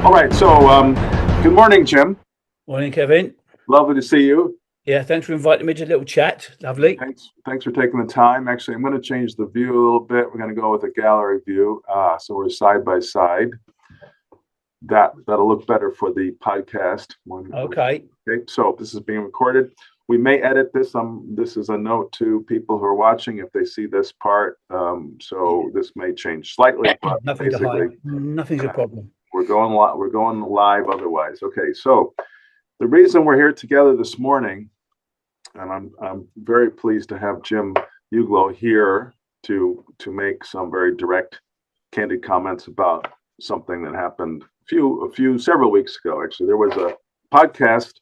All right, so good morning, Jim. Morning, Kevin. Lovely to see you. Yeah, thanks for inviting me to a little chat. Lovely. Thanks for taking the time. Actually, I'm going to change the view a little bit. We're going to go with a gallery view, so we're side by side. That'll look better for the podcast. Okay. Okay, so this is being recorded. We may edit this. This is a note to people who are watching if they see this part. So this may change slightly, but Nothing to basically, hide. Nothing's a problem. we're going live. We're going live otherwise. Okay, so the reason we're here together this morning, and I'm very pleased to have Jim Uglow here to make some very direct, candid comments about something that happened several weeks ago. Actually, there was a podcast,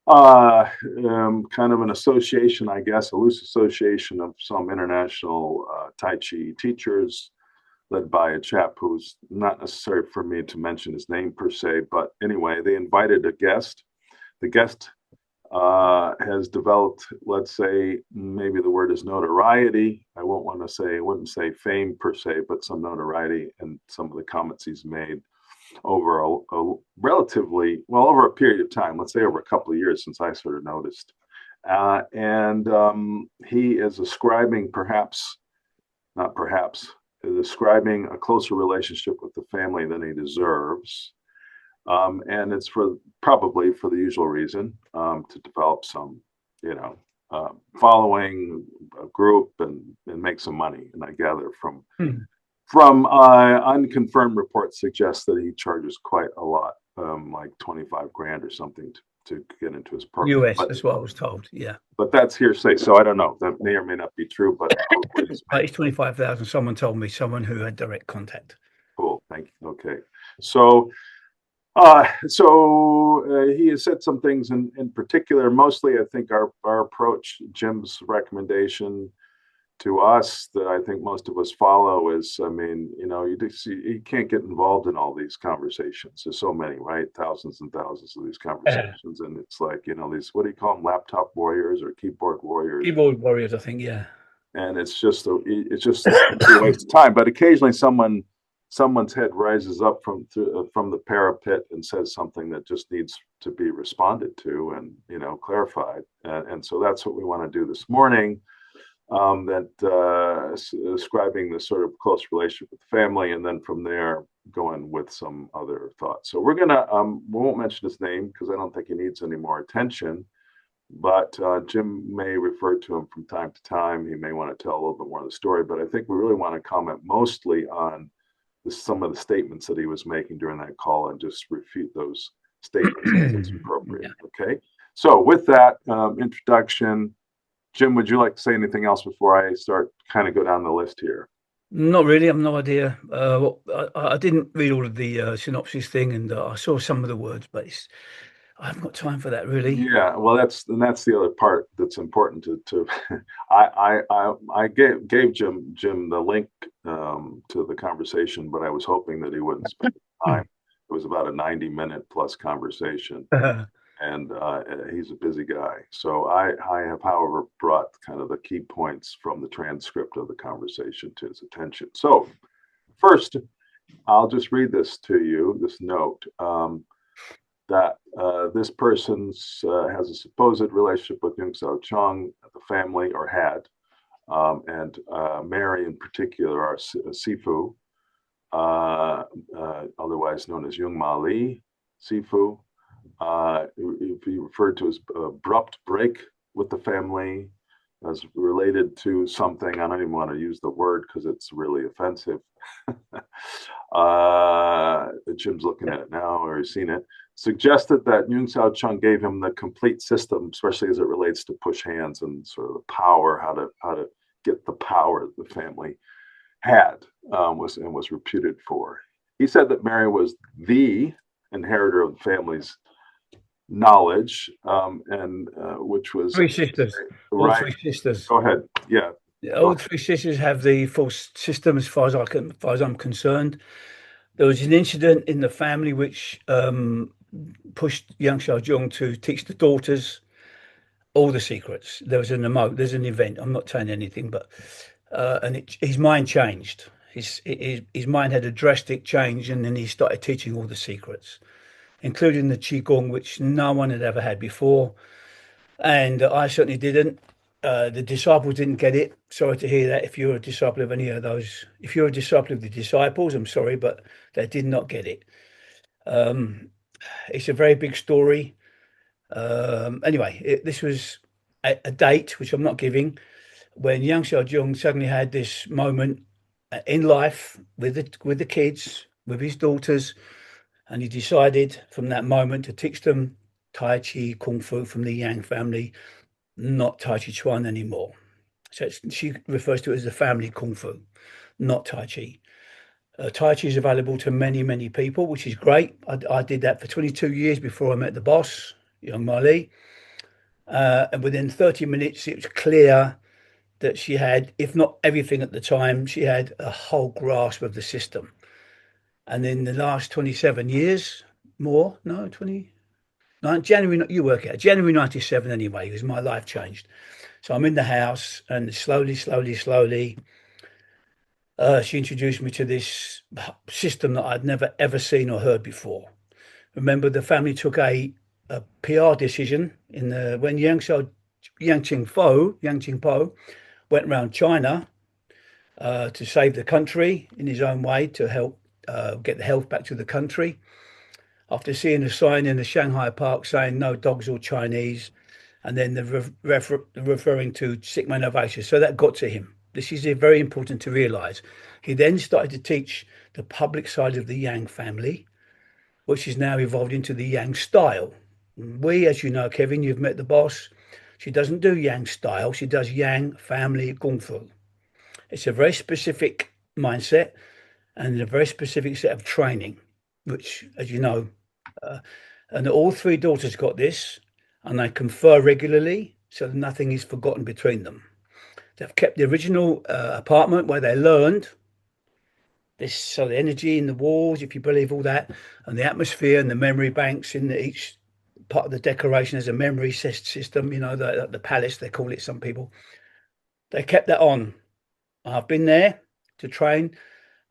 kind of an association, I guess, a loose association of some international Tai Chi teachers, led by a chap who's not necessary for me to mention his name per se, but anyway, they invited a guest. The guest has developed, let's say, maybe the word is notoriety. I wouldn't say fame per se, but some notoriety and some of the comments he's made over a relatively, well, over a period of time, let's say over a couple of years since I sort of noticed. And he is ascribing describing a closer relationship with the family than he deserves. And it's probably for the usual reason, to develop some, following a group and make some money. And I gather from unconfirmed reports suggest that he charges quite a lot, like 25 grand or something to get into his program. US, that's what I was told. Yeah. But that's hearsay, so I don't know. That may or may not be true, but It's 25,000. Someone told me, someone who had direct contact. Cool, thank you. Okay, so he has said some things in particular. Mostly, I think our approach, Jim's recommendation to us that I think most of us follow is, I mean, you can't get involved in all these conversations. There's so many, right? Thousands and thousands of these conversations, and it's like, these, what do you call them? Laptop warriors or keyboard warriors? Keyboard warriors, I think. Yeah. And it's just a waste of time. But occasionally, someone's head rises up from the parapet and says something that just needs to be responded to and clarified. And so that's what we want to do this morning. Describing the sort of close relationship with the family, and then from there going with some other thoughts. So we won't mention his name because I don't think he needs any more attention. But Jim may refer to him from time to time. He may want to tell a little bit more of the story. But I think we really want to comment mostly on some of the statements that he was making during that call and just refute those statements as it's appropriate. Okay. So with that introduction, Jim, would you like to say anything else before I start kind of go down the list here? Not really. I have no idea. I didn't read all of the synopsis thing, and I saw some of the words, but I haven't got time for that, really. Yeah, well, that's the other part that's important to I gave Jim the link to the conversation, but I was hoping that he wouldn't spend time. It was about a 90-minute plus conversation. And he's a busy guy. So I have, however, brought kind of the key points from the transcript of the conversation to his attention. So first, I'll just read this to you, this note, that this person has a supposed relationship with Yeung Chung, the family, or had, and Mary in particular, our Sifu, otherwise known as Yeung Ma Lee, Sifu. He referred to as abrupt break with the family as related to something. I don't even want to use the word because it's really offensive. Jim's looking at it now, or he's seen it. Suggested that Yeung Chung gave him the complete system, especially as it relates to push hands and sort of the power, how to get the power that the family had, was reputed for. He said that Mary was the inheritor of the family's knowledge, and which was three sisters. Right. All three sisters. Go ahead. Yeah. All three sisters have the full system, as far as I'm concerned. There was an incident in the family which pushed Yeung Jung to teach the daughters all the secrets. There's an event. I'm not telling anything, but and his mind changed. His mind had a drastic change, and then he started teaching all the secrets, including the qigong, which no one had ever had before, and I certainly didn't. The disciples didn't get it. Sorry to hear that. If you're a disciple of any of those, if you're a disciple of the disciples, I'm sorry, but they did not get it. Um, it's a very big story. Anyway, this was a date which I'm not giving, when Yang Xiaojung suddenly had this moment in life with the kids, with his daughters, and he decided from that moment to teach them Tai Chi, Kung Fu from the Yang family, not Tai Chi Chuan anymore. So she refers to it as the family Kung Fu, not Tai Chi. Tai Chi is available to many, many people, which is great. I did that for 22 years before I met the boss, Young Mali. And within 30 minutes, it was clear that she had, if not everything at the time, she had a whole grasp of the system. And in the last 27 years, more, no, 20, no, January, you work out, January 97 anyway, because my life changed. So I'm in the house, and slowly, she introduced me to this system that I'd never ever seen or heard before. Remember, the family took a PR decision in the when Yang Qingpo went around China to save the country in his own way, to help get the health back to the country. After seeing a sign in the Shanghai park saying no dogs or Chinese, and then referring to sick man ovation. So that got to him. This is very important to realize. He then started to teach the public side of the Yang family, which is now evolved into the Yang style. We, as you know, Kevin, you've met the boss. She doesn't do Yang style. She does Yang family Kung Fu. It's a very specific mindset and a very specific set of training, which, as you know, uh, and all three daughters got this, and they confer regularly, so that nothing is forgotten between them. They've kept the original apartment where they learned this, so the energy in the walls, if you believe all that, and the atmosphere and the memory banks in each part of the decoration as a memory system. You know, the palace they call it. Some people, they kept that on. I've been there to train.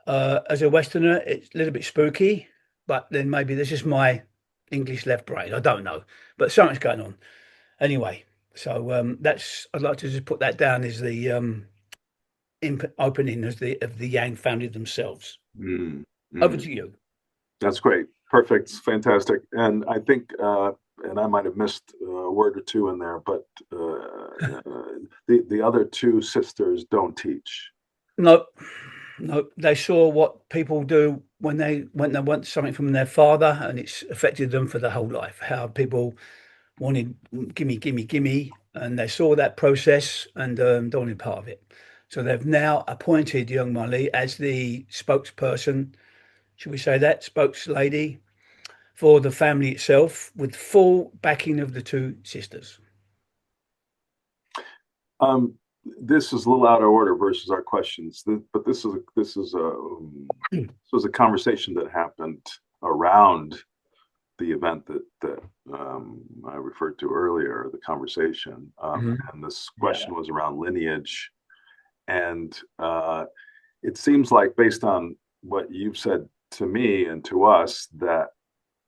As a Westerner, it's a little bit spooky, but then maybe this is my English left brain. I don't know, but something's going on. Anyway, so that's, I'd like to just put that down as the opening as of the Yang family themselves. Mm, Over mm. to you. That's great. Perfect. Fantastic. And I think, and I might have missed a word or two in there, but the other two sisters don't teach. No, no, they saw what people do when they want something from their father, and it's affected them for their whole life. How people wanted gimme, gimme, gimme, and they saw that process and don't want to be part of it. So they've now appointed Young Mali as the spokesperson, should we say that, spokeslady for the family itself, with full backing of the two sisters. Um, this is a little out of order versus our questions, but this was a conversation that happened around the event that I referred to earlier, the conversation, Mhm. and this Yeah. question was around lineage, and it seems like based on what you've said to me and to us that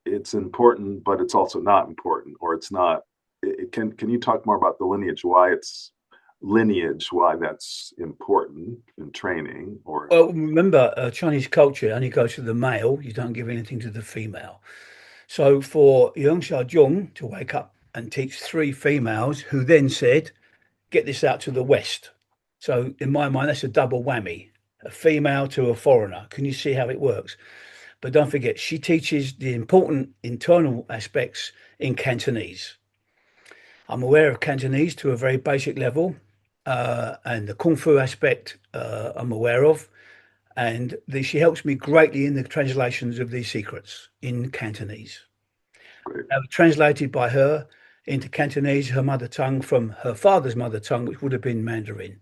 it's important, but it's also not important, or it's not. Can you talk more about the lineage, why that's important in training, or Well, remember, Chinese culture only goes to the male. You don't give anything to the female. So for Yeung Jung to wake up and teach three females, who then said, "Get this out to the West." So in my mind, that's a double whammy: a female to a foreigner. Can you see how it works? But don't forget, she teaches the important internal aspects in Cantonese. I'm aware of Cantonese to a very basic level, and the Kung Fu aspect I'm aware of. And she helps me greatly in the translations of these secrets in Cantonese. great, They were translated by her into Cantonese, her mother tongue, from her father's mother tongue, which would have been Mandarin.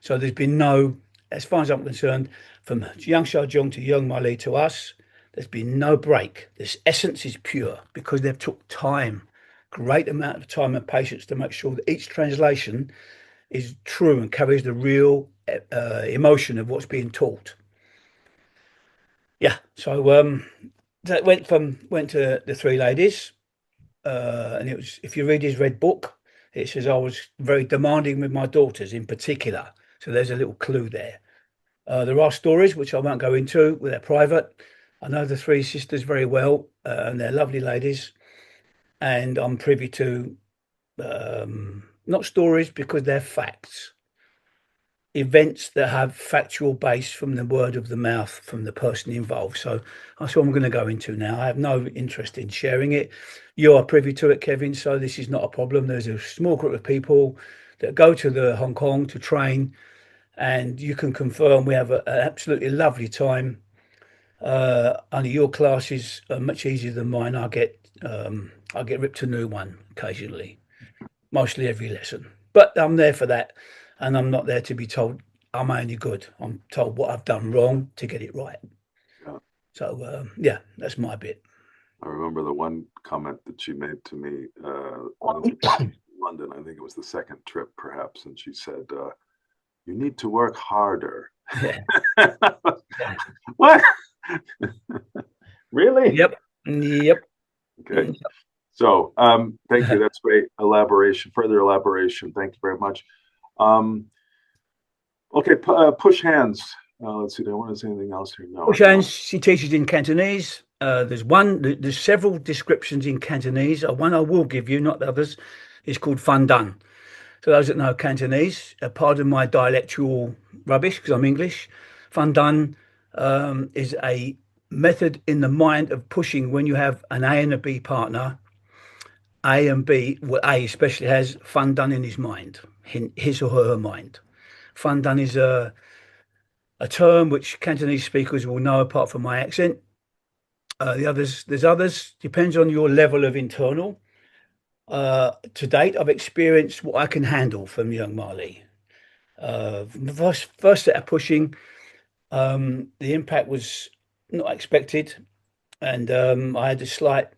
So there's been no, as far as I'm concerned, from Yang Xiaojung to Young Mali to us, there's been no break. This essence is pure because they've took time, great amount of time and patience to make sure that each translation is true and carries the real emotion of what's being taught. Yeah. So that went to the three ladies, and it was, if you read his red book, it says I was very demanding with my daughters in particular. So there's a little clue there. There are stories which I won't go into, they're private. I know the three sisters very well, and they're lovely ladies, and I'm privy to not stories because they're facts, events that have factual base from the word of the mouth from the person involved. So that's what I'm going to go into now. I have no interest in sharing it. You are privy to it, Kevin, so this is not a problem. There's a small group of people that go to the Hong Kong to train, and you can confirm we have an absolutely lovely time. Only your classes are much easier than mine. I get ripped a new one occasionally, mostly every lesson. But I'm there for that, and I'm not there to be told I'm only good. I'm told what I've done wrong to get it right. Yeah. So yeah, that's my bit. I remember the one comment that she made to me when we got to London. I think it was the second trip, perhaps, and she said, "You need to work harder." Yeah, yeah. What? Really? Yep, yep. Okay. So, thank you. That's great elaboration, further elaboration. Thank you very much. Um, okay, push hands. Let's see. Do I want to say anything else here? No, I don't. Shan, she teaches in Cantonese. There's several descriptions in Cantonese. One I will give you, not the others. It's called Fun Done. So those that know Cantonese, pardon my dialectual rubbish because I'm English. Fun Done is a method in the mind of pushing when you have an A and a B partner. A and B, well, A especially has fun done in his mind, in his or her mind. Fun done is a term which Cantonese speakers will know apart from my accent. There's others, depends on your level of internal. To date, I've experienced what I can handle from young Marley. The first set of pushing, the impact was not expected, and I had a slight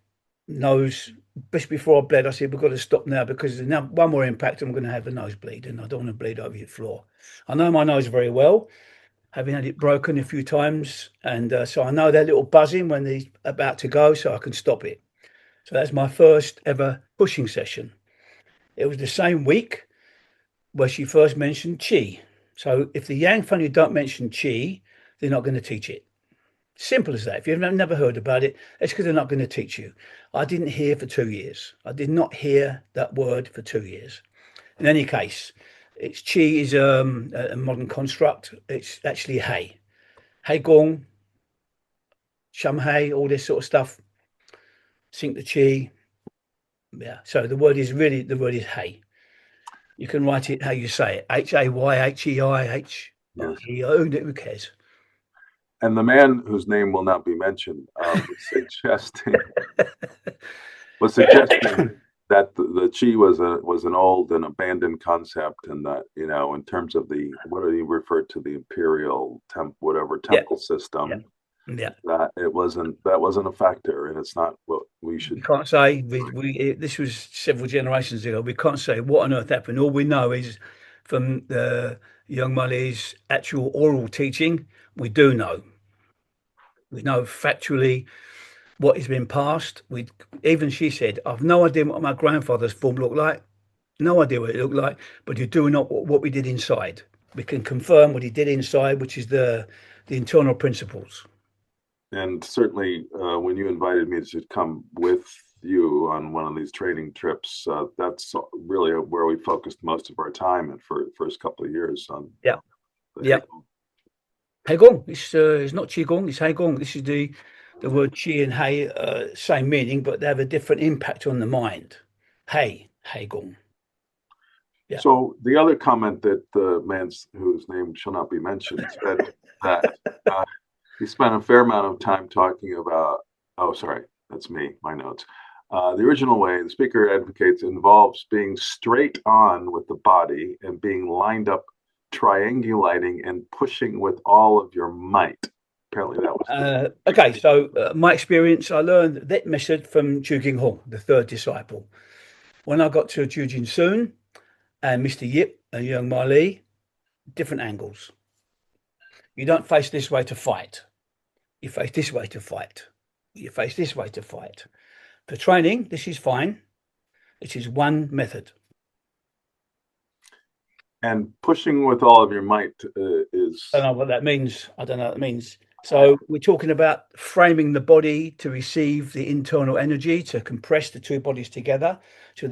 nose. Just before I bled, I said, "We've got to stop now because there's now one more impact. I'm going to have a nosebleed, and I don't want to bleed over your floor." I know my nose very well, having had it broken a few times, and so I know that little buzzing when they're about to go, so I can stop it. So that's my first ever pushing session. It was the same week where she first mentioned chi. So if the Yang family don't mention chi, they're not going to teach it. Simple as that. If you've never heard about it, it's because they're not going to teach you. I didn't hear for 2 years. I did not hear that word for 2 years. In any case, it's chi is a modern construct. It's actually hey, hey gong, shum hey, all this sort of stuff. Sync the chi. Yeah. So the word is hey. You can write it how you say it. Hayhei. Yes. Who cares? And the man whose name will not be mentioned was suggesting that the chi was an old and abandoned concept, and that, in terms of the, what do you refer to, the imperial Yeah. temple Yeah. system, Yeah. that wasn't a factor, and it's not what we We should. can't say this was several generations ago. We can't say what on earth happened. All we know is from the young Mully's actual oral teaching, we do know. We know factually what has been passed. We even she said, "I've no idea what my grandfather's form looked like. No idea what it looked like, but you do know what we did inside. We can confirm what he did inside, which is the internal principles." And certainly, when you invited me to come with you on one of these training trips, that's really where we focused most of our time and for first couple of years on Yeah, the yeah. Hegel. Heigong. It's not qigong. It's heigong. This is the word qi and hei, same meaning, but they have a different impact on the mind. Heigong. Yeah. So the other comment that the man whose name shall not be mentioned said that uh, he spent a fair amount of time talking about. Oh, sorry, that's me. My notes. The original way the speaker advocates involves being straight on with the body and being lined up, triangulating and pushing with all of your might. Apparently, that was the Okay, so my experience, I learned that method from Chu Ging Hong, the third disciple. When I got to Chu Jin Soon and Mr. Yip and Young Ma Li, different angles. You don't face this way to fight. You face this way to fight. You face this way to fight. For training, this is fine. It is one method. And pushing with all of your might I don't is know what that means. I don't know what it means. So we're talking about framing the body to receive the internal energy to compress the two bodies together. So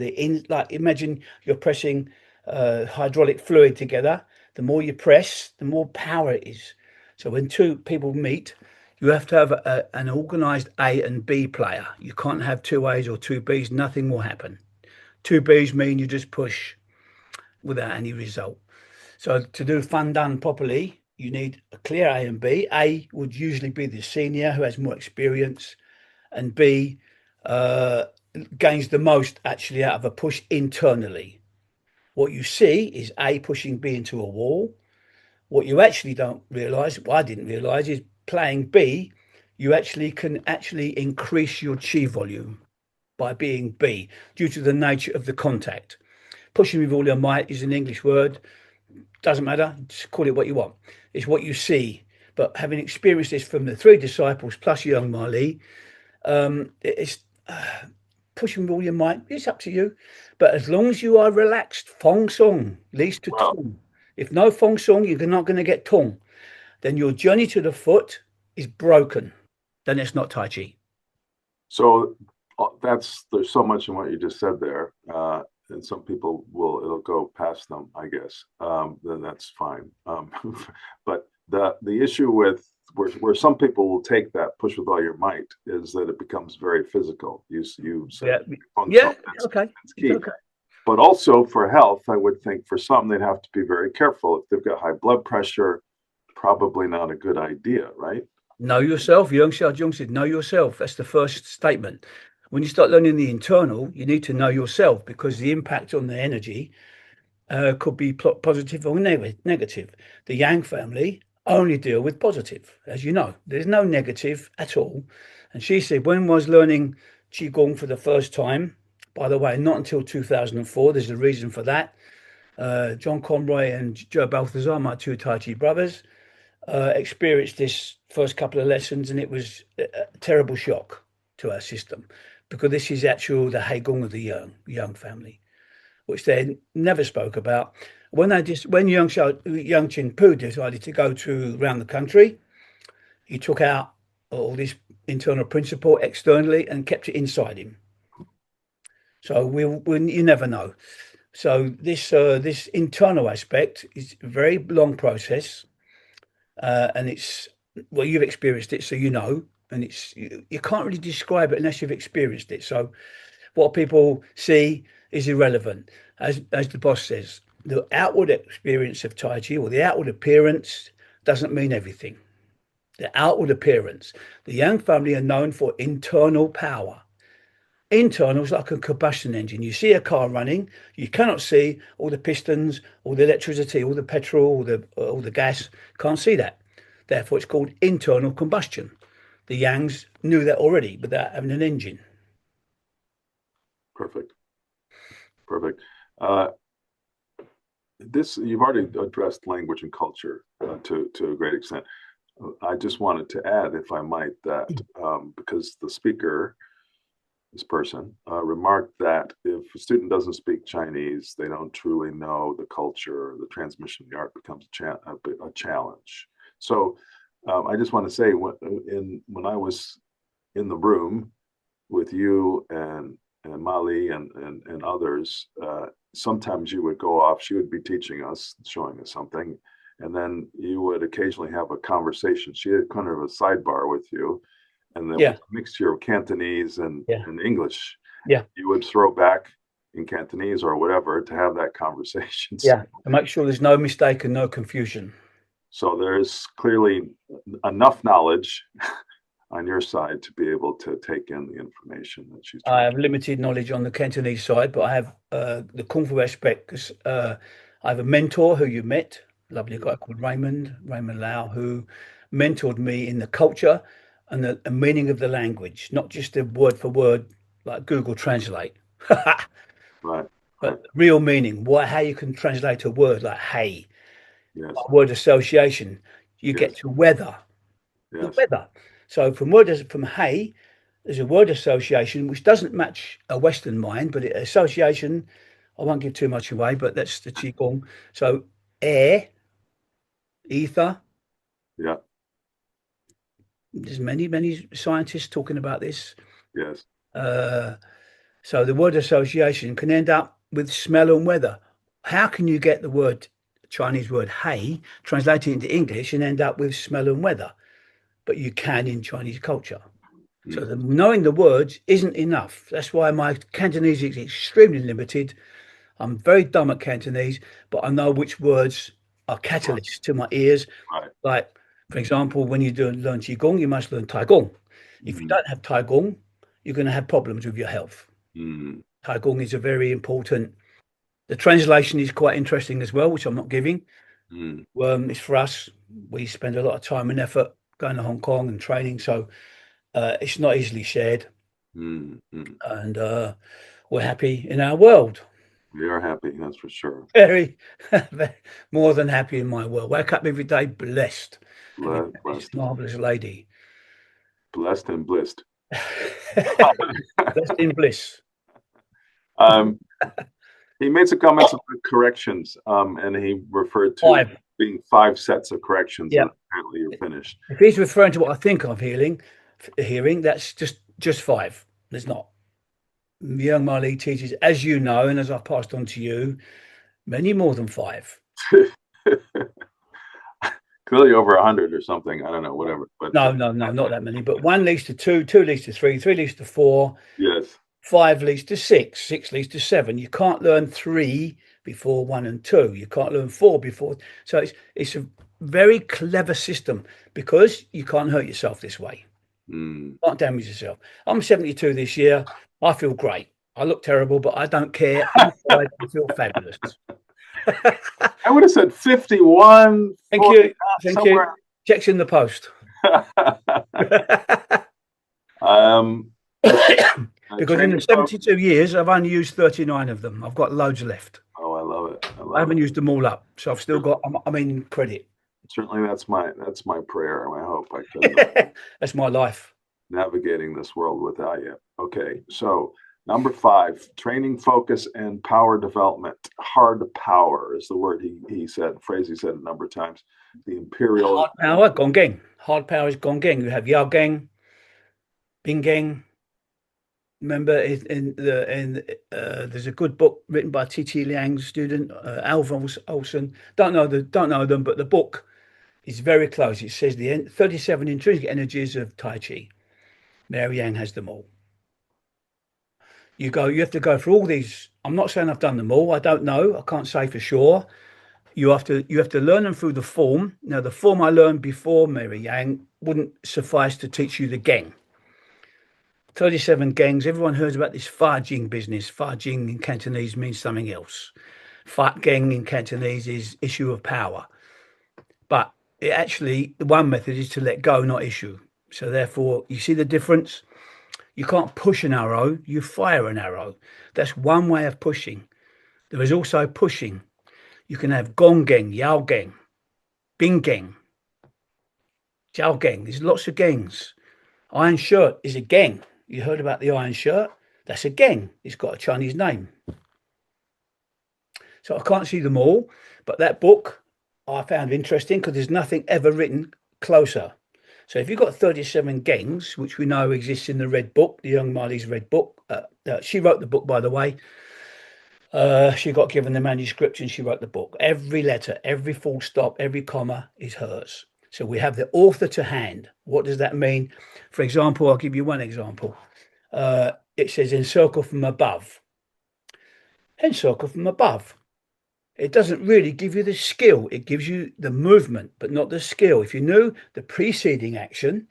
like imagine you're pressing hydraulic fluid together. The more you press, the more power it is. So when two people meet, you have to have an organized A and B player. You can't have two A's or two B's. Nothing will happen. Two B's mean you just push without any result. So to do fun done properly, you need a clear A and B. A would usually be the senior who has more experience, and B uh, gains the most actually out of a push internally. What you see is A pushing B into a wall. What you actually don't realise, what I didn't realise, is playing B, you actually can actually increase your chi volume by being B due to the nature of the contact. Pushing with all your might is an English word. Doesn't matter. Just call it what you want. It's what you see. But having experienced this from the three disciples plus young Mali, it's pushing with all your might. It's up to you. But as long as you are relaxed, fong song leads to well. tong. If no fong song, you're not going to get tong. Then your journey to the foot is broken. Then it's not Tai Chi. So there's so much in what you just said there, and some people it'll go past them, I guess. Then that's fine. But the issue with where some people will take that push with all your might is that it becomes very physical. You Yeah. said Yeah. that's, Okay. that's It's key. okay. But also for health, I would think for some they'd have to be very careful. If they've got high blood pressure, probably not a good idea, right? Know yourself. Yeung said, know yourself. That's the first statement. When you start learning the internal, you need to know yourself because the impact on the energy could be positive or negative. The Yang family only deal with positive, as you know. There's no negative at all. And she said, when I was learning Qigong for the first time, by the way, not until 2004, there's a reason for that. John Conroy and Joe Balthazar, my two Tai Chi brothers, experienced this first couple of lessons, and it was a terrible shock to our system because this is actual the Heigong of the Yeung family, which they never spoke about. When Young Chin Poo decided to go to around the country, he took out all this internal principle externally and kept it inside him. So you never know. So this internal aspect is a very long process, and it's well you've experienced it, so you know, and you can't really describe it unless you've experienced it. So what people see is irrelevant. As the boss says, the outward experience of Tai Chi or the outward appearance doesn't mean everything. The outward appearance. The Yang family are known for internal power. Internal is like a combustion engine. You see a car running, you cannot see all the pistons, all the electricity, all the petrol, all the gas. Can't see that. Therefore, it's called internal combustion. The Yangs knew that already without having an engine. Perfect. Perfect. Uh, this you've already addressed language and culture to a great extent. I just wanted to add, if I might, that because the speaker, this person, remarked that if a student doesn't speak Chinese, they don't truly know the culture. The transmission of the art becomes a challenge. So I just want to say, when I was in the room with you and Mali and others, sometimes you would go off. She would be teaching us, showing us something, and then you would occasionally have a conversation. She had kind of a sidebar with you, and there was Yeah, a mixture of Cantonese yeah, and English. yeah, You would throw back in Cantonese or whatever to have that conversation. yeah. To make sure there's no mistake and no confusion. So there's clearly enough knowledge on your side to be able to take in the information that she's I trying. have limited knowledge on the Cantonese side, but I have the Kung Fu aspect 'cause, I have a mentor who you met, lovely guy called Raymond Lau, who mentored me in the culture and the meaning of the language, not just the word for word like Google Translate, Right, right. but real meaning. How you can translate a word like hey, Yes, word association. You get yes, to weather, the yes. weather. So from hey, there's a word association which doesn't match a Western mind, but association. I won't give too much away, but that's the qigong. So air, ether. Yeah. There's many scientists talking about this. Yes. Uh, so the word association can end up with smell and weather. How can you get the word Chinese word hey translated into English and end up with smell and weather? But you can in Chinese culture. So Mm. knowing the words isn't enough. That's why my Cantonese is extremely limited. I'm very dumb at Cantonese, but I know which words are catalysts to my ears. Right. Like, for example, when you learn Qigong, you must learn Taigong. If you Mm. don't have Taigong, you're going to have problems with your health. Mm. Taigong is a very important. The translation is quite interesting as well, which I'm not giving. Mm. It's for us. We spend a lot of time and effort going to Hong Kong and training, so it's not easily shared, Mm. Mm. and we're happy in our world. We are happy, that's for sure. Very, more than happy in my world. Wake up every day blessed, having this Blessed, marvelous lady. blessed and blissed. Blessed in bliss. um, he made some comments about corrections, and he referred to Five. being 5 sets of corrections, Yeah. and apparently you're finished. If he's referring to what I think I'm hearing, that's just five. There's not. Young Marley teaches, as you know, and as I've passed on to you, many more than five. Clearly over 100 or something. I don't know, whatever. But No, not that many. But one leads to two, two leads to three, three leads to four, yes. five leads to six, six leads to seven. You can't learn three before one and two. You can't learn four before. So it's a very clever system because you can't hurt yourself this way. Mm. Can't damage yourself. I'm 72 this year. I feel great. I look terrible, but I don't care. Inside, I feel fabulous. I would have said 51, Thank 40, you. Thank you. somewhere. Checks in the post. um, Because in the 72 years, I've only used 39 of them. I've got loads left. Oh, I love it. I I love haven't it. used them all up. So I've still got, I'm in credit. Certainly, that's my prayer. My hope. I couldn't That's my life. navigating this world without you. Okay, so number 5, training, focus, and power development. Hard power is the word he said, phrase he said a number of times. The imperial Hard power, gong gang. Hard power is gong gang. You have Yao gang, Bing gang. Remember, there's a good book written by T.T. Liang's student, Alvin Olson. Don't know them, but the book is very close. It says the 37 intrinsic energies of Tai Chi. Mary Yang has them all. You have to go through all these. I'm not saying I've done them all. I don't know. I can't say for sure. You have to learn them through the form. Now, the form I learned before Mary Yang wouldn't suffice to teach you the gang. 37 gangs. Everyone hears about this Fa Jing business. Fa Jing in Cantonese means something else. Fat gang in Cantonese is issue of power. But the one method is to let go, not issue. So therefore, you see the difference? You can't push an arrow, you fire an arrow. That's one way of pushing. There is also pushing. You can have gong gang, yao gang, bing gang, jiao gang. There's lots of gangs. Iron shirt is a gang. You heard about the iron shirt? That's a gang. It's got a Chinese name. So I can't see them all, but that book I found interesting because there's nothing ever written closer. So if you've got 37 gangs, which we know exists in the Red Book, the Young Marley's Red Book, she wrote the book, by the way. She got given the manuscript and she wrote the book. Every letter, every full stop, every comma is hers. So we have the author to hand. What does that mean? For example, I'll give you one example. It says encircle from above. Encircle from above. It doesn't really give you the skill. It gives you the movement, but not the skill. If you knew the preceding action,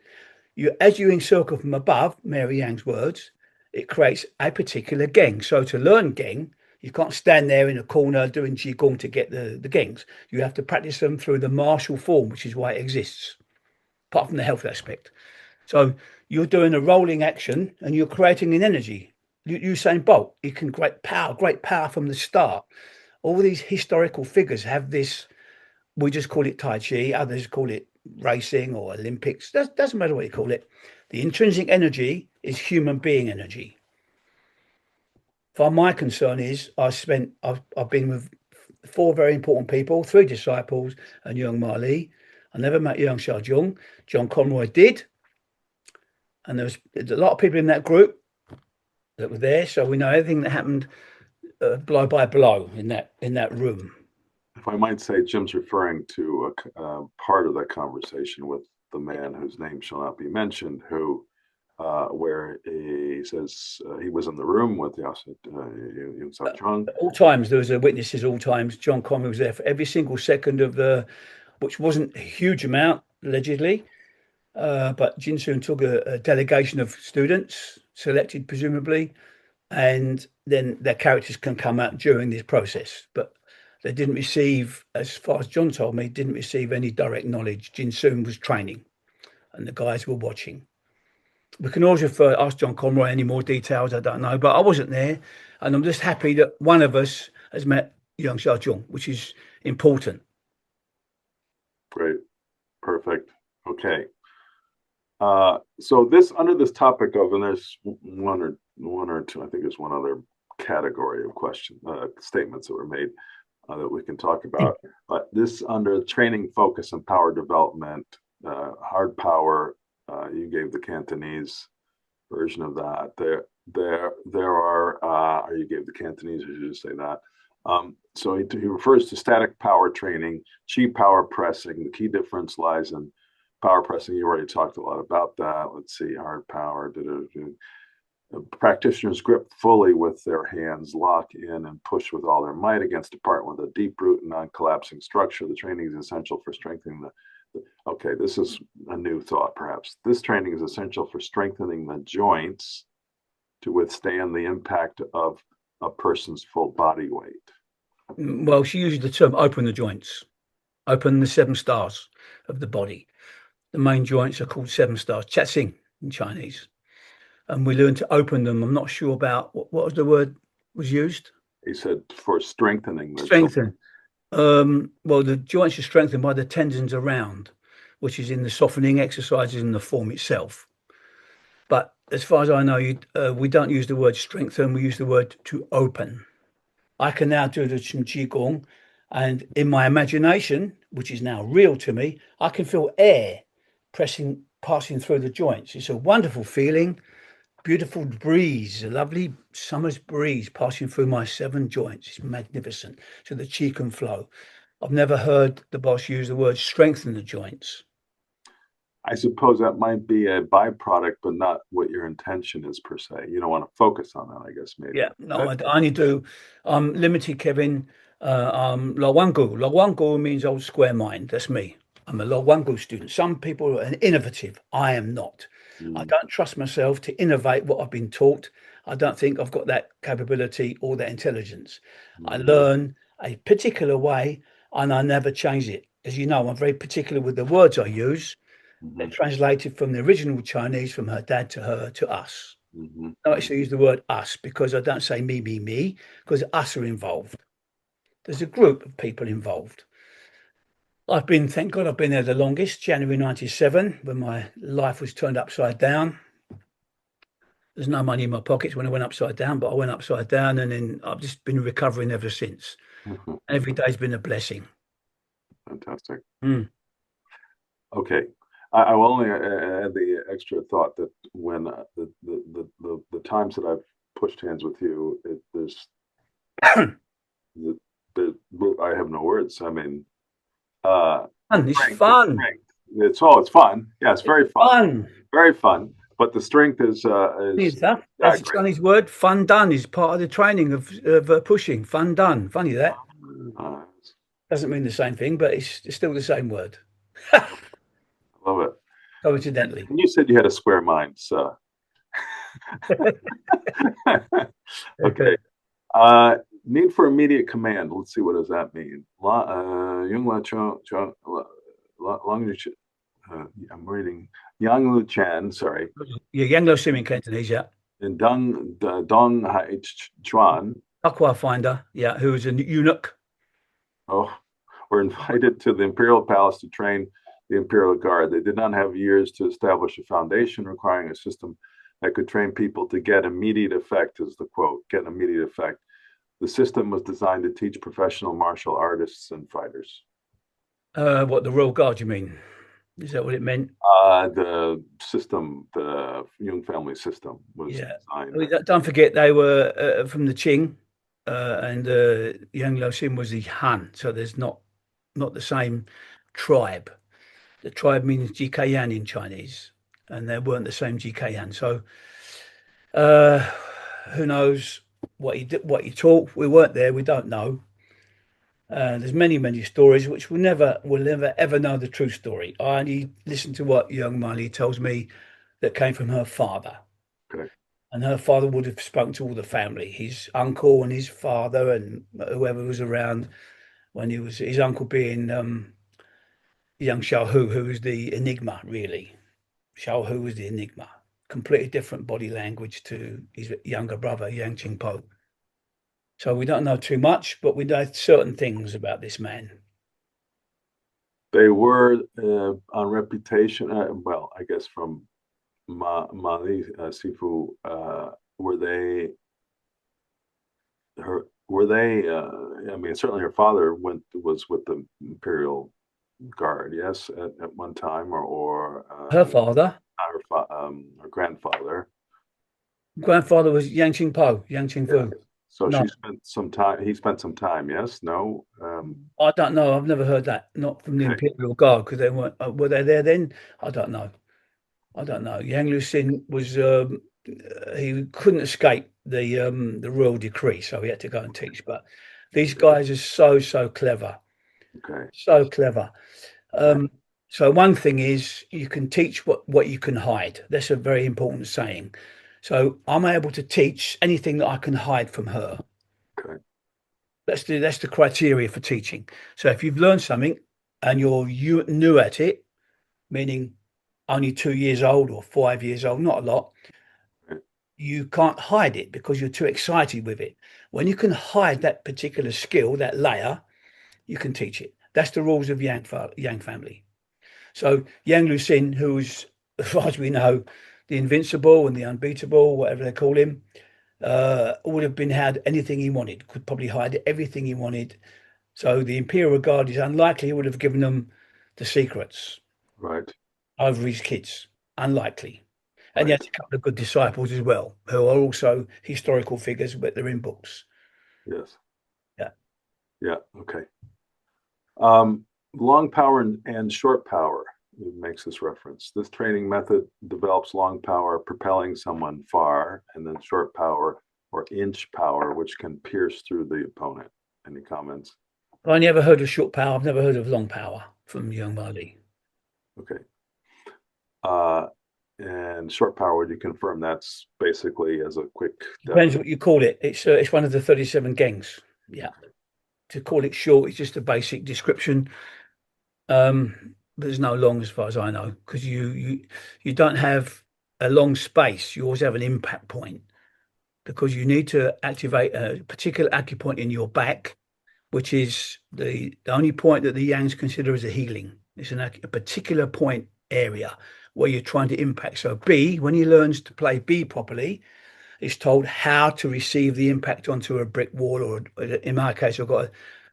as you encircle from above, Mary Yang's words, it creates a particular gang. So to learn gang, you can't stand there in a corner doing qigong to get the gangs. You have to practice them through the martial form, which is why it exists, apart from the health aspect. So you're doing a rolling action and you're creating an energy. Usain Bolt, he can great power from the start. All these historical figures have this. We just call it Tai Chi. Others call it racing or Olympics. Doesn't matter what you call it. The intrinsic energy is human being energy. For my concern is I've been with four very important people, three disciples and Yeung Mali. I never met Yeung Xiaojung. John Conroy did, and there's a lot of people in that group that were there, so we know everything that happened blow by blow in that room. If I might say, Jim's referring to a part of that conversation with the man whose name shall not be mentioned, who where he says he was in the room with Yeung Sak-chung. At all times, there was a witnesses. All times, John Conroy was there for every single second of which wasn't a huge amount allegedly, but Jin-soon took a delegation of students, selected presumably, and then their characters can come out during this process. But they didn't receive, as far as John told me, didn't receive any direct knowledge. Jin-soon was training, and the guys were watching. We can always ask John Conroy any more details. I don't know, but I wasn't there, and I'm just happy that one of us has met Yeung Xiaojung, which is important. Great, perfect. Okay. So this under this topic of, and there's one or two, I think there's one other category of statements that were made that we can talk about. But this under training, focus, and power development, hard power. You gave the Cantonese version of that. There are, or you gave the Cantonese, or you just say that. So he refers to static power training, chi power pressing. The key difference lies in power pressing. You already talked a lot about that. Let's see, hard power. Practitioners grip fully with their hands, lock in and push with all their might against a part with a deep root and non-collapsing structure. The training is essential for strengthening okay, this is a new thought perhaps. This training is essential for strengthening the joints to withstand the impact of a person's full body weight. Well, she uses the term open the joints, open the seven stars of the body. The main joints are called seven stars, Chatsing in Chinese. And we learn to open them. I'm not sure about what was the word was used. He said for strengthening the strengthen. Well, the joints are strengthened by the tendons around, which is in the softening exercises in the form itself. But as far as I know, we don't use the word strengthen. We use the word to open. I can now do the Qigong, and in my imagination, which is now real to me, I can feel air passing through the joints. It's a wonderful feeling. Beautiful breeze, a lovely summer's breeze passing through my seven joints. It's magnificent. So the chi can flow. I've never heard the boss use the word strengthen the joints. I suppose that might be a byproduct, but not what your intention is per se. You don't want to focus on that, I guess, maybe. Yeah, no, I only do. I'm limited, Kevin. Lo Wangu. Lo Wangu means old square mind. That's me. I'm a Lo Wangu student. Some people are innovative. I am not. I don't trust myself to innovate what I've been taught. I don't think I've got that capability or that intelligence. I learn a particular way and I never change it. As you know, I'm very particular with the words I use. They're translated from the original Chinese, from her dad to her to us. I actually use the word us because I don't say me, because us are involved. There's a group of people involved. Thank God I've been there the longest, January 97, when my life was turned upside down. There's no money in my pockets when I went upside down, but I went upside down and then I've just been recovering ever since. Every day's been a blessing. Fantastic. Okay. I will only add the extra thought that when the times that I've pushed hands with you, I have no words. I mean, it's fun. It's fun. Yeah, it's very fun. Very fun. But the strength is that's Sonny's word. Fun done is part of the training of pushing. Fun done. Funny that. Doesn't mean the same thing, but it's still the same word. Love it. Coincidentally. And you said you had a square mind, so okay. Need for immediate command. Let's see, what does that mean? I'm reading Yang Lu Chan, sorry. Yeah, Yang Lu Sim in Cantonese, yeah. And Dong Hai Chuan. Aqua Finder, yeah, who is a eunuch. Oh, were invited to the Imperial Palace to train the Imperial Guard. They did not have years to establish a foundation, requiring a system that could train people to get immediate effect, is the quote, get immediate effect. The system was designed to teach professional martial artists and fighters. What, the Royal Guard, you mean? Is that what it meant? The system, the Yeung family system, was Yeah. designed. I mean, don't forget they were from the Qing, and Yeung was the Han, so there's not the same tribe. The tribe means GKyan in Chinese, and they weren't the same GKyan. So uh, who knows what he did, what he taught? We weren't there. We don't know. There's many stories which will never ever know the true story. I only listen to what young Miley tells me that came from her father. Okay. And her father would have spoken to all the family, his uncle and his father and whoever was around when he was his uncle being young Xiao who was the enigma, really. Xiao Hu was the enigma. Completely different body language to his younger brother, Yang Qingpo. So we don't know too much, but we know certain things about this man. They were on reputation. Well, I guess from Mali Sifu, were they her? Were they? I mean, certainly her father was with the Imperial Guard. Yes, at one time, Her father, her grandfather. grandfather was Yang Qingpo, Yang Yeah. Qingfu. So No, she spent some time. He spent some time. Yes. No. I don't know. I've never heard that. Not from the Okay. Imperial Guard because they weren't. Were they there then? I don't know. I don't know. Yang Lucin was he couldn't escape the royal decree, so he had to go and teach. But these guys are so clever, Okay. so clever. Right. Um, so one thing is you can teach what you can hide. That's a very important saying. So I'm able to teach anything that I can hide from her. Okay. That's the criteria for teaching. So if you've learned something and new at it, meaning only 2 years old or 5 years old, not a lot, Right. you can't hide it because you're too excited with it. When you can hide that particular skill, that layer, you can teach it. That's the rules of Yang family. So Yang Lucin, who's, as far as we know, the invincible and the unbeatable, whatever they call him, would have been had anything he wanted, could probably hide everything he wanted. So the Imperial Guard is unlikely he would have given them the secrets Right. over his kids. Unlikely. And he Right. has a couple of good disciples as well, who are also historical figures, but they're in books. Yes. Yeah. Yeah. Okay. Um, long power and short power makes this reference. This training method develops long power, propelling someone far, and then short power or inch power, which can pierce through the opponent. Any comments? I never heard of short power. I've never heard of long power from young Marley. Okay. Uh, and short power, would you confirm that's basically as a quick Depends definition? what you call it. It's one of the 37 gangs. Yeah. To call it short, it's just a basic description. But there's no long as far as I know, because you don't have a long space. You always have an impact point because you need to activate a particular acupoint in your back, which is the only point that the Yangs consider as a healing. It's a particular point area where you're trying to impact. So B, when he learns to play B properly, is told how to receive the impact onto a brick wall, or in my case,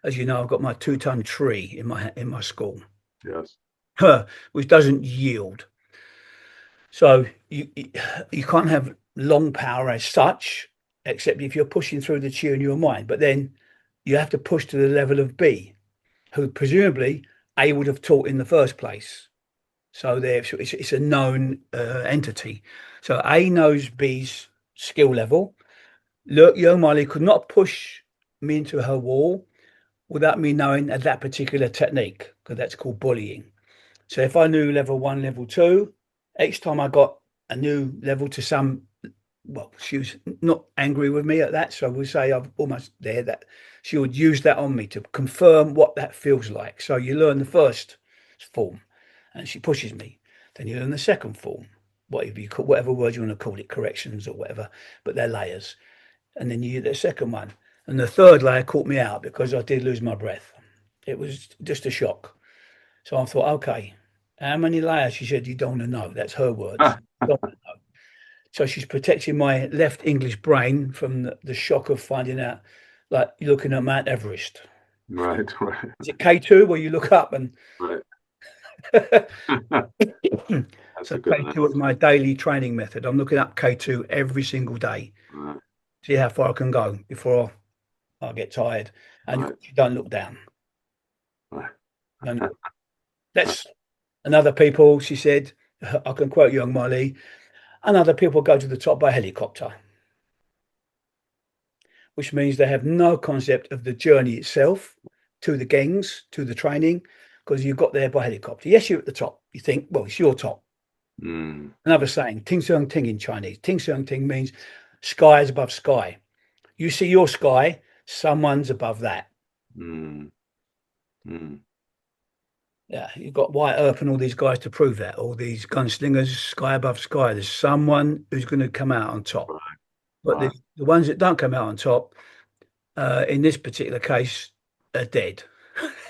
as you know, I've got my 2-ton tree in my school, Yes. which doesn't yield. So you can't have long power as such, except if you're pushing through the chi in your mind. But then you have to push to the level of B, who presumably A would have taught in the first place. So it's a known entity. So A knows B's skill level. Look, Yo Mali could not push me into her wall without me knowing that particular technique, because that's called bullying. So if I knew level one, level two, each time I got a new level to some, well, she was not angry with me at that. So we say I'm almost there, that she would use that on me to confirm what that feels like. So you learn the first form and she pushes me. Then you learn the second form, whatever word you want to call it, corrections or whatever, but they're layers. And then you get the second one. And the third layer caught me out because I did lose my breath. It was just a shock. So I thought, okay. How many layers? She said, you don't want to know. That's her words. Don't wanna know. So she's protecting my left English brain from the shock of finding out, like looking at Mount Everest. Right, right, Is it K2 where you look up and right. That's so a good K2 was analogy. my daily training method. I'm looking up K2 every single day, Right, see how far I can go before I get tired. And right, you don't look down. right. Don't look. That's and other people, she said, I can quote Young Molly, and other people go to the top by helicopter, which means they have no concept of the journey itself to the gangs, to the training, because you got there by helicopter. Yes, you're at the top. You think, well, it's your top. Mm, Another saying, ting seung ting in Chinese. Ting seung ting means sky is above sky. You see your sky, someone's above that. mm, mm. Yeah, you've got White Earp and all these guys to prove that. All these gunslingers, sky above sky. There's someone who's going to come out on top. Right, But right. the ones that don't come out on top, in this particular case, are dead.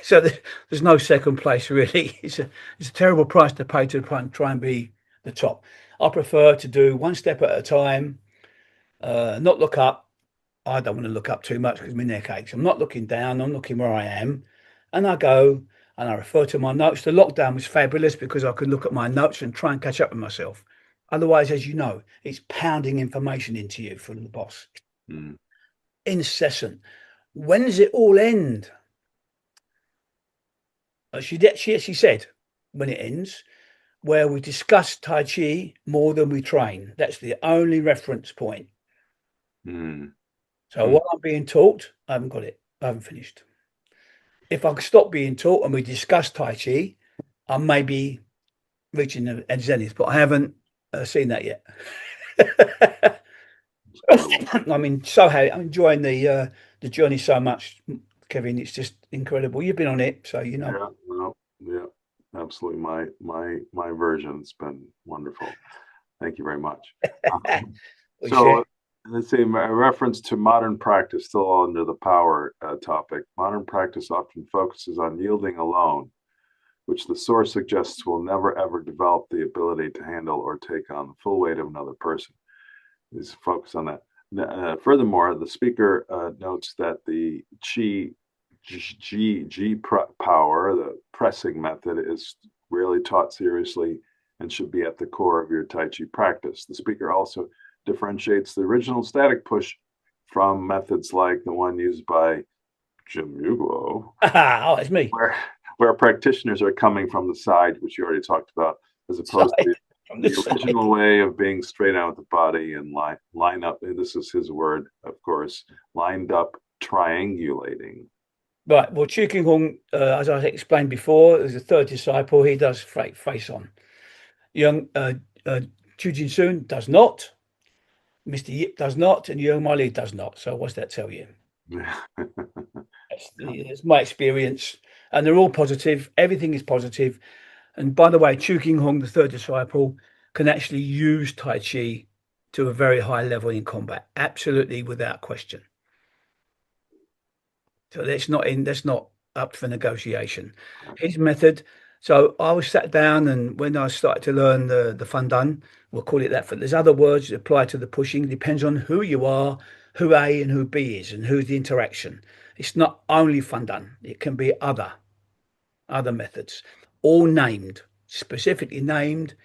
So there's no second place really. It's a terrible price to pay to try and be the top. I prefer to do one step at a time, not look up. I don't want to look up too much because my neck aches. I'm not looking down. I'm looking where I am, and I go and I refer to my notes. The lockdown was fabulous because I could look at my notes and try and catch up with myself. Otherwise, as you know, it's pounding information into you from the boss, Mm, incessant. When does it all end? She actually said when it ends, where we discuss Tai Chi more than we train. That's the only reference point. mm, So mm. what I'm being taught, I haven't got it. I haven't finished. If I stop being taught and we discuss Tai Chi, I may be reaching a zenith, but I haven't seen that yet. Incredible. I mean, so happy. I'm enjoying the journey so much, Kevin. It's just incredible. You've been on it, so you know. Yeah, well, yeah, absolutely. My version's been wonderful. Thank you very much. Um, We share. so let's see, a reference to modern practice, still under the power topic. Modern practice often focuses on yielding alone, which the source suggests will never ever develop the ability to handle or take on the full weight of another person. Is focus on that. Furthermore, the speaker notes that the power, the pressing method, is rarely taught seriously and should be at the core of your Tai Chi practice. The speaker also differentiates the original static push from methods like the one used by Jim Uglow, Oh, it's me. where practitioners are coming from the side, which you already talked about, as opposed Side to from the the side. original way of being straight out with the body and line up. This is his word, of course, lined up, triangulating. Right. Well, Chu King Hong, as I explained before, is a third disciple. He does face on. Young uh, Chu Jin Soon does not. Mr. Yip does not, and Yeung Miley does not. So what's that tell you? It's my experience, and they're all positive. Everything is positive. And by the way, Chu King Hong, the third disciple, can actually use Tai Chi to a very high level in combat, absolutely without question. So that's not up for negotiation. His method. So I was sat down, and when I started to learn the fundan, we'll call it that. For there's other words that apply to the pushing. It depends on who you are, who A and who B is, and who's the interaction. It's not only fundan. It can be other methods, all named, specifically named.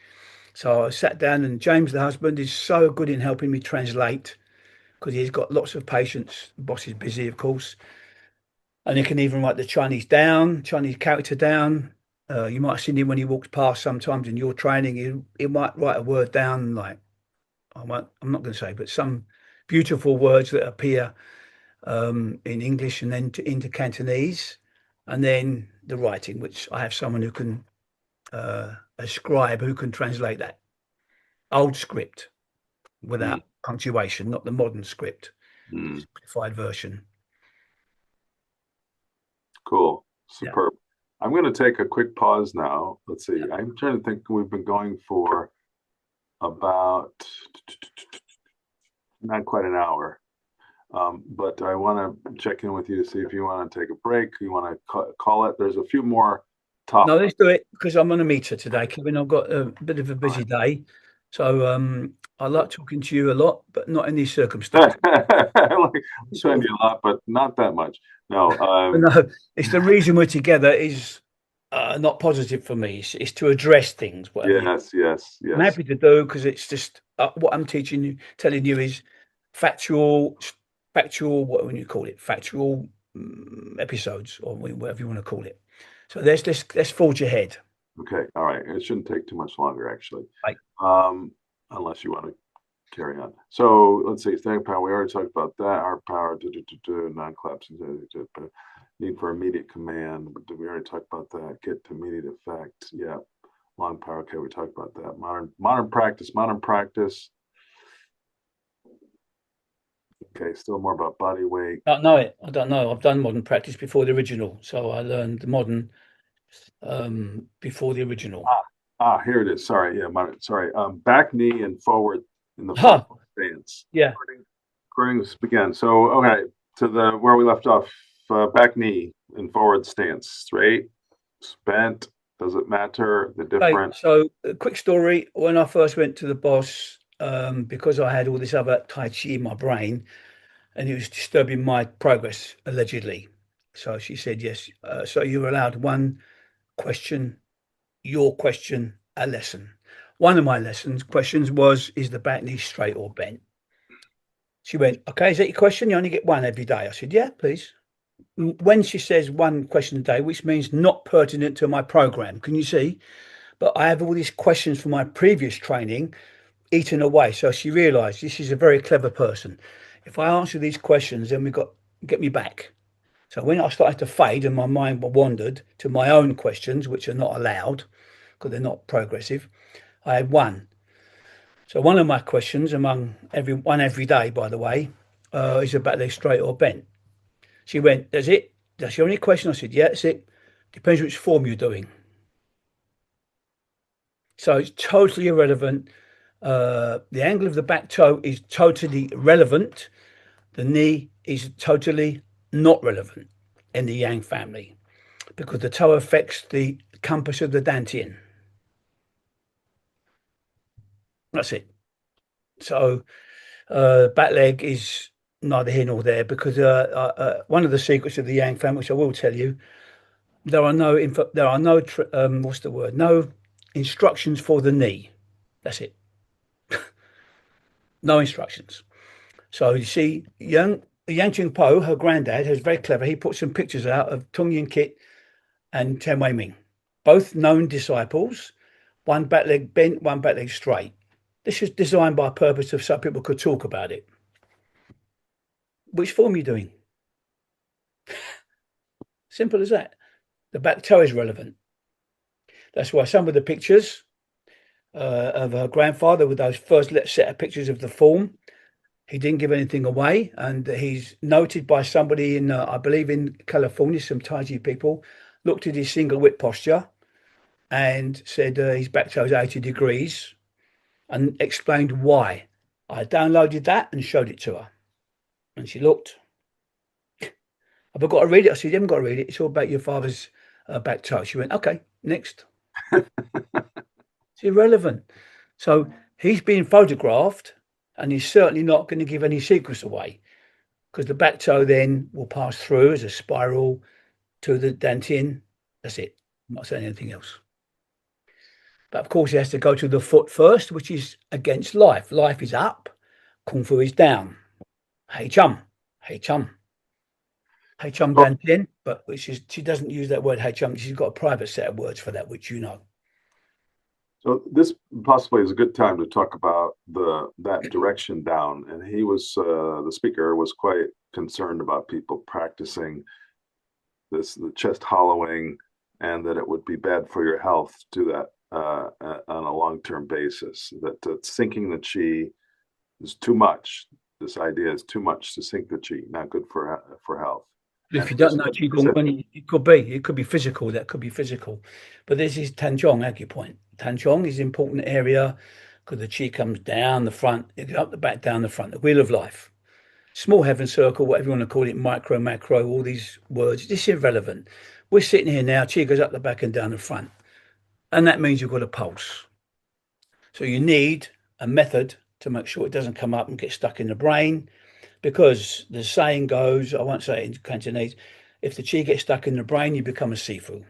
So I sat down, and James, the husband, is so good in helping me translate because he's got lots of patience. The boss is busy, of course, and he can even write the Chinese down, Chinese character down. You might have seen him when he walks past sometimes in your training. He might write a word down like I'm not going to say, but some beautiful words that appear in English and then into Cantonese, and then the writing, which I have someone who can a scribe who can translate that old script Mm, without punctuation, not the modern script, the mm, simplified version. cool, Yeah. superb. I'm going to take a quick pause now. Let's see. I'm trying to think. We've been going for about not quite an hour. But I want to check in with you to see if you want to take a break. You want to call it. There's a few more tough. No, let's do it because I'm on a meter today, Kevin. I've got a bit of a All busy day. So I like talking to you a lot, but not in these right. circumstances. Like, spend Sort of, you a lot, but not that much. No. but no, it's the reason we're together is not positive for me. It's to address things, whatever you. Yes, yes, I'm yes. happy to do because it's just what I'm teaching you, telling you is factual, factual. What would you call it? Factual episodes, or whatever you want to call it. So let's forge ahead. Okay. All right. It shouldn't take too much longer, actually. Right. Um, unless you want to carry on. So let's see. Staying power. We already talked about that. Our power, non-collapsing, need for immediate command. Did we already talk about that? Get to immediate effect. Yeah. Long power. Okay, we talked about that. Modern practice. Modern practice. Okay, still more about body weight. I don't know it. I don't know. I've done modern practice before the original, so I learned the modern before the original. Here it is. Sorry, yeah, sorry. Back knee and forward in the forward Ha! stance. Yeah. According to begin. So, okay, to the where we left off. Back knee and forward stance. Straight, bent. Does it matter? The Okay. different. So, a quick story. When I first went to the boss, because I had all this other Tai Chi in my brain, and it was disturbing my progress allegedly. So she said, "Yes. So you're allowed one question, your question, a lesson." One of my questions was, "Is the back knee straight or bent?" She went, "Okay, is that your question? You only get one every day." I said, "Yeah, please." When she says one question a day, which means not pertinent to my program, can you see? But I have all these questions from my previous training eaten away. So she realized this is a very clever person. If I answer these questions, then we got get me back. So when I started to fade and my mind wandered to my own questions, which are not allowed because they're not progressive, I had one. So one of my questions, among every day, by the way, is about they straight or bent. She went, "That's it? That's your only question?" I said, "Yeah, that's it. Depends which form you're doing." So it's totally irrelevant. The angle of the back toe is totally relevant. The knee is totally not relevant in the Yang family because the toe affects the compass of the Dantian. That's it. So back leg is neither here nor there because one of the secrets of the Yang family, which I will tell you, there are no what's the word? No instructions for the knee. That's it. No instructions. So you see, Yang Ching Po, her granddad, who's very clever, he put some pictures out of Tung Yin Kit and Chen Wei Ming, both known disciples, one back leg bent, one back leg straight. This was designed by purpose of so people could talk about it. Which form are you doing? Simple as that. The back toe is relevant. That's why some of the pictures of her grandfather with those first set of pictures of the form, he didn't give anything away. And he's noted by somebody in, I believe in California, some Tai Chi people, looked at his single whip posture and said his back toe is 80 degrees and explained why. I downloaded that and showed it to her. And she looked. Have I got to read it? I said, "You haven't got to read it. It's all about your father's back toe." She went, "Okay, next." It's irrelevant. So he's being photographed and he's certainly not going to give any secrets away because the back toe then will pass through as a spiral to the Dantian. That's it. I'm not saying anything else. But of course, he has to go to the foot first, which is against life. Life is up, Kung Fu is down. Hey chum, hey chum, hey chum So, Dantian. But she doesn't use that word hey chum. She's got a private set of words for that, which you know. so this possibly is a good time to talk about the that direction down. And he was the speaker was quite concerned about people practicing the chest hollowing, and that it would be bad for your health to do that on a long-term basis. That sinking the chi is too much. This idea is too much to sink the chi, not good for health. And If you he don't know said, qigong, it could be physical. That could be physical, but this is tanzhong acupoint. Tanzhong is an important area because the chi comes down the front, up the back, down the front. The wheel of life, small heaven circle, whatever you want to call it, micro, macro, all these words. This is irrelevant. We're sitting here now, chi goes up the back and down the front. And that means you've got a pulse. So you need a method to make sure it doesn't come up and get stuck in the brain. Because the saying goes, I won't say it in Cantonese, if the chi gets stuck in the brain, you become a sifu. It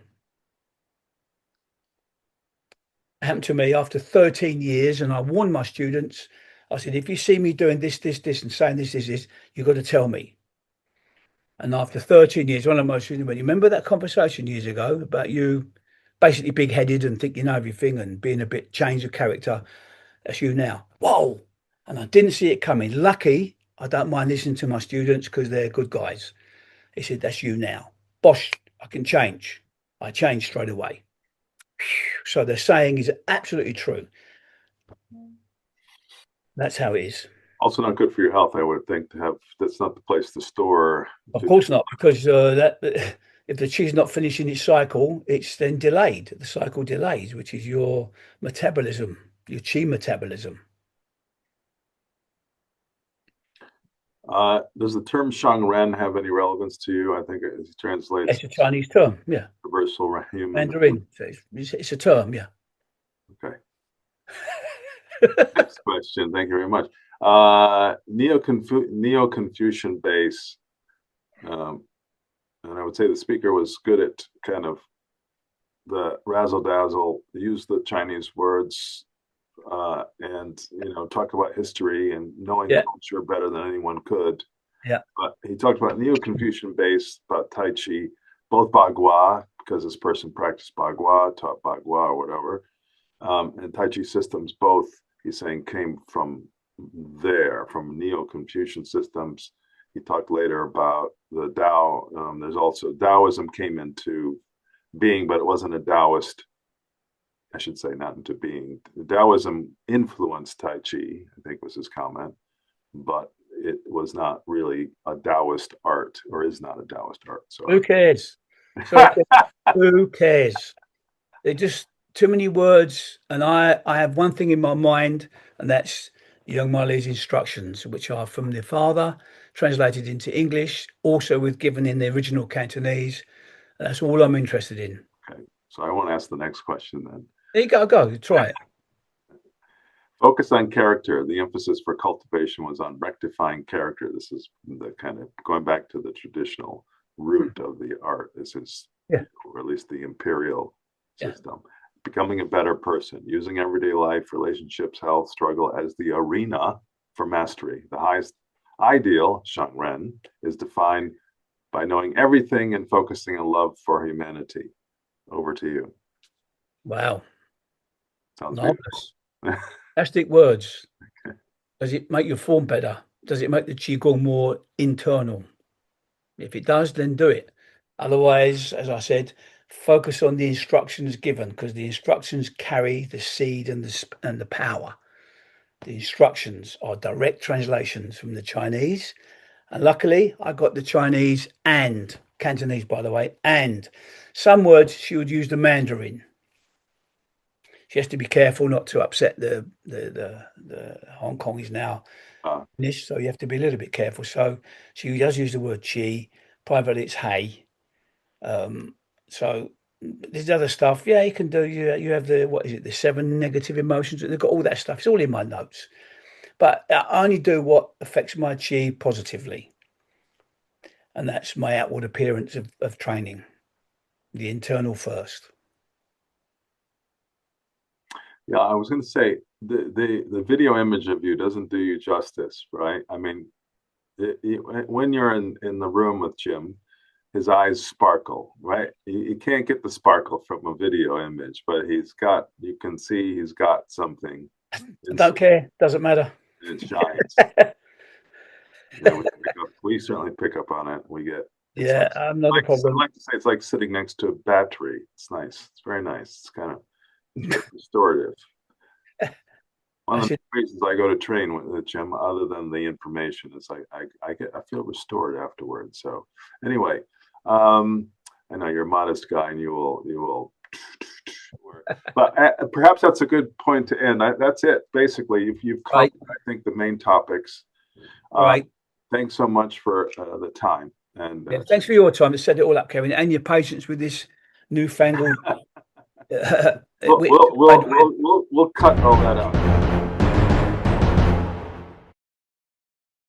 happened to me after 13 years, and I warned my students. I said, if you see me doing this, and saying this, you've got to tell me. And after 13 years, one of my students went, you remember that conversation years ago about you basically big headed and think you know everything and being a bit change of character? That's you now. Whoa. And I didn't see it coming. Lucky, I don't mind listening to my students because they're good guys. He said, that's you now. Bosh, I can change. I changed straight away. So the saying is absolutely true. That's how it is. Also not good for your health, I would think, to have. That's not the place to store. Of course not, because that if the chi's not finishing its cycle, it's then delayed. The cycle delays, which is your metabolism, your chi metabolism. Does the term Shangren have any relevance to you? I think it translates. It's a Chinese term, yeah. Universal human. Mandarin. So it's a term, yeah. Okay. Next question. Thank you very much. Neo-Confucian base. And I would say the speaker was good at kind of the razzle-dazzle, use the Chinese words, and talk about history and knowing the culture better than anyone could. Yeah. But he talked about Neo-Confucian base, about Tai Chi, both Bagua, because this person practiced Bagua, taught Bagua or whatever, and Tai Chi systems, both, he's saying, came from from Neo-Confucian systems. He talked later about the Tao. There's also Taoism came into being, but it wasn't a Taoist. I should say not into being. Taoism influenced Tai Chi, I think was his comment, but it was not really a Taoist art, or is not a Taoist art. So who cares? So who cares? They're just too many words, and I have one thing in my mind, and that's Yeung Mali's instructions, which are from their father, translated into English, also with given in the original Cantonese. And that's all I'm interested in. Okay, so I won't ask the next question then. There you go, try it. Focus on character. The emphasis for cultivation was on rectifying character. This is the kind of going back to the traditional root of the art. This is, or at least the imperial system. Becoming a better person, using everyday life, relationships, health, struggle as the arena for mastery. The highest ideal, Shangren, is defined by knowing everything and focusing on love for humanity. Over to you. Wow. Sounds nice. Fantastic words. Okay. Does it make your form better? Does it make the Qigong more internal? If it does, then do it. Otherwise, as I said, focus on the instructions given, because the instructions carry the seed and the power. The instructions are direct translations from the Chinese. And luckily, I got the Chinese and Cantonese, by the way, and some words she would use the Mandarin. She has to be careful not to upset the Hong Kongis now. So you have to be a little bit careful. So she does use the word chi. Privately, it's hey. So there's other stuff. Yeah, you can do. You have the 7 negative emotions. They've got all that stuff. It's all in my notes. But I only do what affects my chi positively. And that's my outward appearance of training. The internal first. Yeah, I was going to say the video image of you doesn't do you justice, right? I mean, when you're in the room with Jim, his eyes sparkle, right? You can't get the sparkle from a video image, but you can see he's got something. I don't care. Doesn't matter. It shines. We certainly pick up on it. We get. I'm not a problem. I like to say it's like sitting next to a battery. It's nice. It's very nice. It's kind of restorative. One of the reasons I go to train with the gym, other than the information, is I feel restored afterwards. So anyway, I know you're a modest guy, and you will. But perhaps that's a good point to end. That's it. Basically, you've covered, I think, the main topics. Right. Thanks so much for the time. And Yeah, thanks for your time to set it all up, Kevin, and your patience with this newfangled. we'll cut all that out.